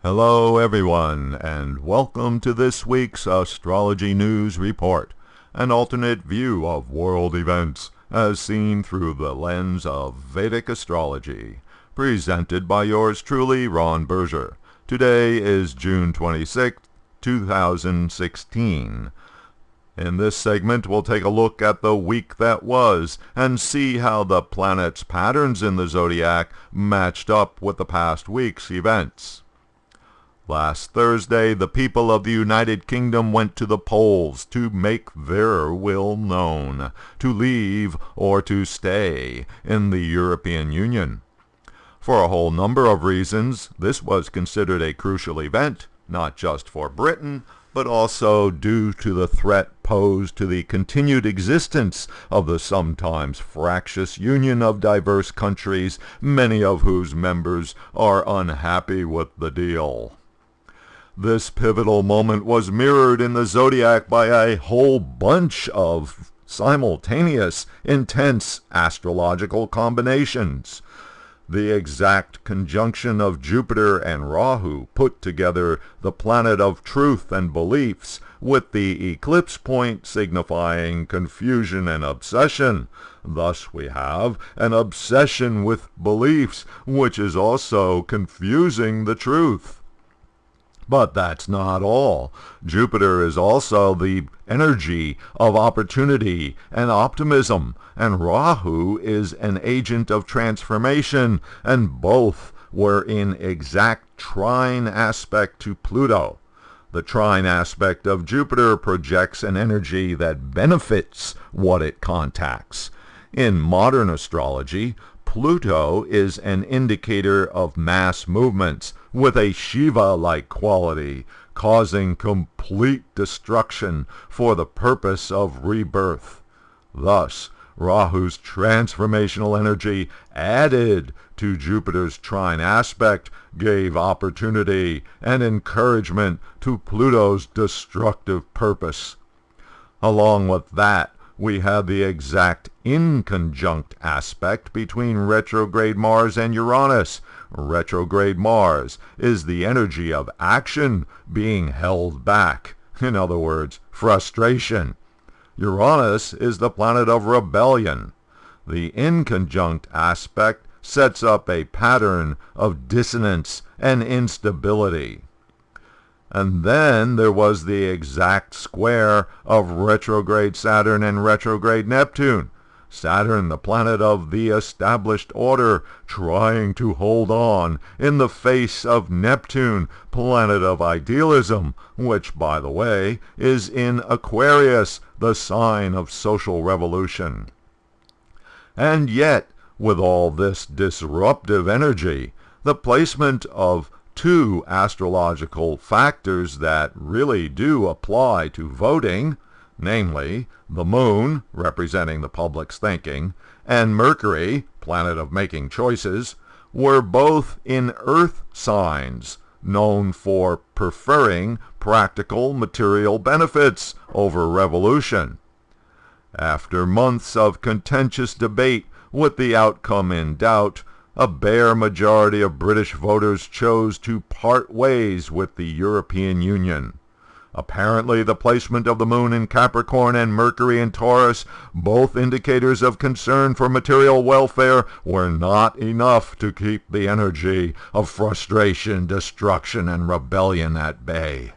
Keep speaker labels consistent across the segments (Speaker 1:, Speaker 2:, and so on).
Speaker 1: Hello everyone, and welcome to this week's Astrology News Report, an alternate view of world events as seen through the lens of Vedic astrology, presented by yours truly, Ron Berger. Today is June 26, 2016. In this segment, we'll take a look at the week that was and see how the planets' patterns in the zodiac matched up with the past week's events. Last Thursday, the people of the United Kingdom went to the polls to make their will known, to leave or to stay in the European Union. For a whole number of reasons, this was considered a crucial event, not just for Britain, but also due to the threat posed to the continued existence of the sometimes fractious union of diverse countries, many of whose members are unhappy with the deal. This pivotal moment was mirrored in the zodiac by a whole bunch of simultaneous, intense astrological combinations. The exact conjunction of Jupiter and Rahu put together the planet of truth and beliefs, with the eclipse point signifying confusion and obsession. Thus we have an obsession with beliefs, which is also confusing the truth. But that's not all. Jupiter is also the energy of opportunity and optimism, and Rahu is an agent of transformation, and both were in exact trine aspect to Pluto. The trine aspect of Jupiter projects an energy that benefits what it contacts. In modern astrology, Pluto is an indicator of mass movements with a Shiva-like quality, causing complete destruction for the purpose of rebirth. Thus, Rahu's transformational energy added to Jupiter's trine aspect gave opportunity and encouragement to Pluto's destructive purpose. Along with that, we had the exact inconjunct aspect between retrograde Mars and Uranus. Retrograde Mars is the energy of action being held back. In other words, frustration. Uranus is the planet of rebellion. The inconjunct aspect sets up a pattern of dissonance and instability. And then there was the exact square of retrograde Saturn and retrograde Neptune. Saturn, the planet of the established order, trying to hold on in the face of Neptune, planet of idealism, which, by the way, is in Aquarius, the sign of social revolution. And yet, with all this disruptive energy, the placement of two astrological factors that really do apply to voting, namely the moon, representing the public's thinking, and Mercury, planet of making choices, were both in earth signs, known for preferring practical material benefits over revolution. After months of contentious debate with the outcome in doubt, a bare majority of British voters chose to part ways with the European Union. Apparently, the placement of the moon in Capricorn and Mercury in Taurus, both indicators of concern for material welfare, were not enough to keep the energy of frustration, destruction, and rebellion at bay.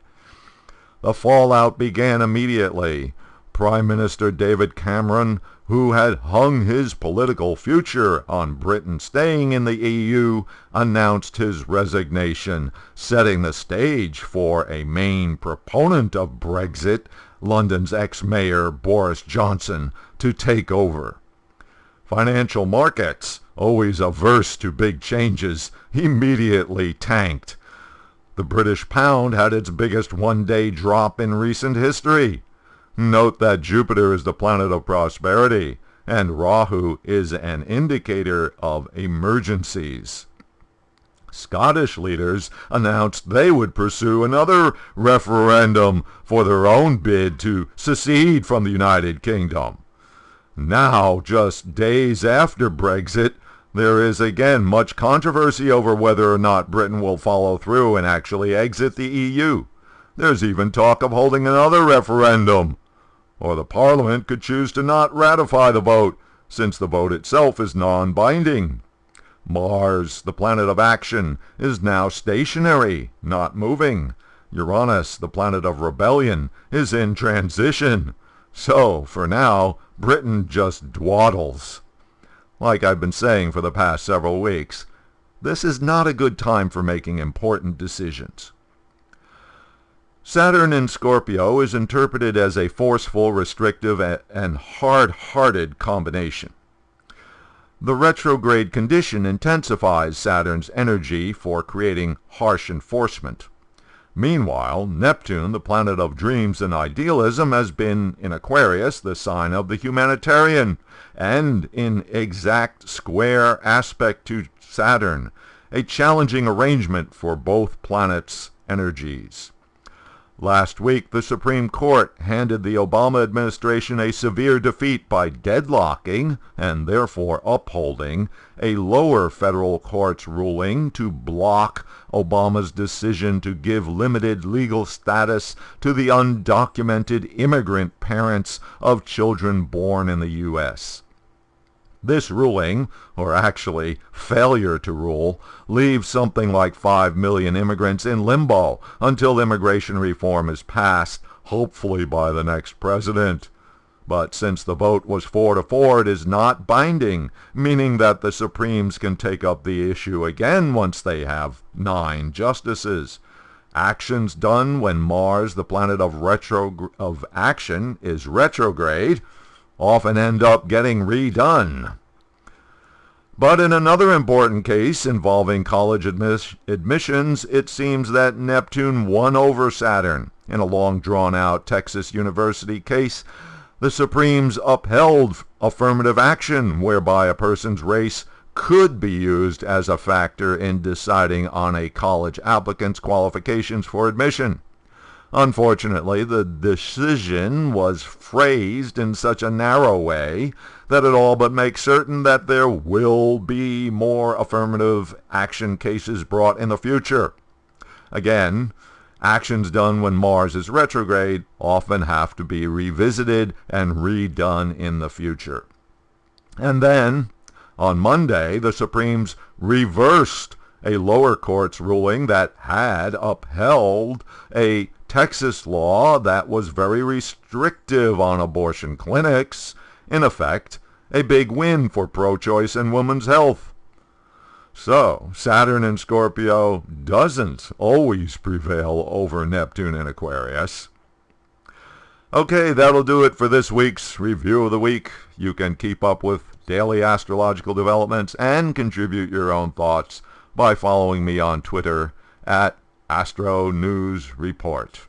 Speaker 1: The fallout began immediately. Prime Minister David Cameron, who had hung his political future on Britain staying in the EU, announced his resignation, setting the stage for a main proponent of Brexit, London's ex-mayor Boris Johnson, to take over. Financial markets, always averse to big changes, immediately tanked. The British pound had its biggest one-day drop in recent history. Note that Jupiter is the planet of prosperity, and Rahu is an indicator of emergencies. Scottish leaders announced they would pursue another referendum for their own bid to secede from the United Kingdom. Now, just days after Brexit, There is again much controversy over whether or not Britain will follow through and actually exit the EU. There's even talk of holding another referendum. Or the Parliament could choose to not ratify the vote, since the vote itself is non-binding. Mars, the planet of action, is now stationary, not moving. Uranus, the planet of rebellion, is in transition. So, for now, Britain just dwaddles. Like I've been saying for the past several weeks, this is not a good time for making important decisions. Saturn in Scorpio is interpreted as a forceful, restrictive, and hard-hearted combination. The retrograde condition intensifies Saturn's energy for creating harsh enforcement. Meanwhile, Neptune, the planet of dreams and idealism, has been in Aquarius, the sign of the humanitarian, and in exact square aspect to Saturn, a challenging arrangement for both planets' energies. Last week, the Supreme Court handed the Obama administration a severe defeat by deadlocking, and therefore upholding, a lower federal court's ruling to block Obama's decision to give limited legal status to the undocumented immigrant parents of children born in the U.S. This ruling, or actually failure to rule, leaves something like 5 million immigrants in limbo until immigration reform is passed, hopefully by the next president. But since the vote was 4-4, it is not binding, meaning that the Supremes can take up the issue again once they have 9 justices. Actions done when Mars, the planet of action, is retrograde, often end up getting redone. But in another important case involving college admissions, it seems that Neptune won over Saturn. In a long drawn-out Texas University case, the Supremes upheld affirmative action, whereby a person's race could be used as a factor in deciding on a college applicant's qualifications for admission. Unfortunately, the decision was phrased in such a narrow way that it all but makes certain that there will be more affirmative action cases brought in the future. Again, actions done when Mars is retrograde often have to be revisited and redone in the future. And then, on Monday, the Supremes reversed a lower court's ruling that had upheld a Texas law that was very restrictive on abortion clinics. In effect, a big win for pro-choice and women's health. So, Saturn in Scorpio doesn't always prevail over Neptune in Aquarius. Okay, that'll do it for this week's Review of the Week. You can keep up with daily astrological developments and contribute your own thoughts by following me on Twitter at Astro News Report.